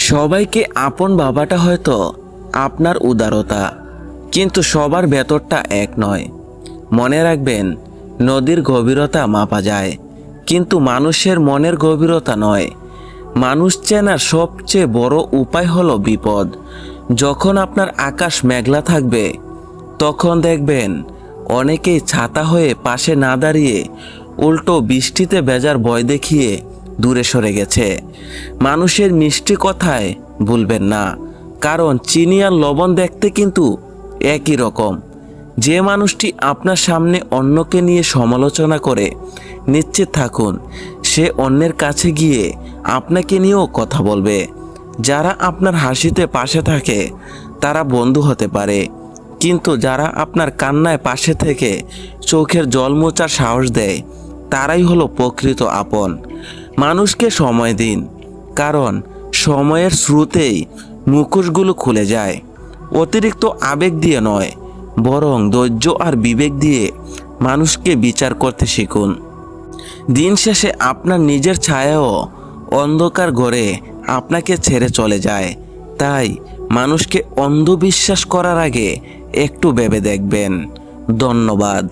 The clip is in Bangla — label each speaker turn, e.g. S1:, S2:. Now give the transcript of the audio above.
S1: সবাইকে আপন ভাবাটা হয়তো আপনার উদারতা, কিন্তু সবার ভেতরটা এক নয়। মনে রাখবেন, নদীর গভীরতা মাপা যায়, কিন্তু মানুষের মনের গভীরতা নয়। মানুষ চেনার সবচেয়ে বড় উপায় হলো বিপদ। যখন আপনার আকাশ মেঘলা থাকবে, তখন দেখবেন অনেকেই ছাতা হয়ে পাশে না দাঁড়িয়ে উল্টো বৃষ্টিতে ভেজার ভয় দেখিয়ে দূরে সরে গেছে। মানুষের মিষ্টি কথায় ভুলবেন না, কারণ চিনি আর লবণ দেখতে কিন্তু একই রকম। যে মানুষটি আপনার সামনে অন্যকে নিয়ে সমালোচনা করে, নিশ্চিত থাকুন সে অন্যের কাছে গিয়ে আপনাকে নিয়েও কথা বলবে। যারা আপনার হাসিতে পাশে থাকে তারা বন্ধু হতে পারে, কিন্তু যারা আপনার কান্নায় পাশে থেকে চোখের জল মোছার সাহস দেয়, তারাই হলো প্রকৃত আপন। মানুষকে সময় দিন, কারণ সময়ের স্রোতেই মুখোশগুলো খুলে যায়। অতিরিক্ত আবেগ দিয়ে নয়, বরং ধৈর্য আর বিবেক দিয়ে মানুষকে বিচার করতে শিখুন। দিন শেষে আপনার নিজের ছায়াও অন্ধকার ঘরে আপনাকে ছেড়ে চলে যায়। তাই মানুষকে অন্ধবিশ্বাস করার আগে একটু ভেবে দেখবেন। ধন্যবাদ।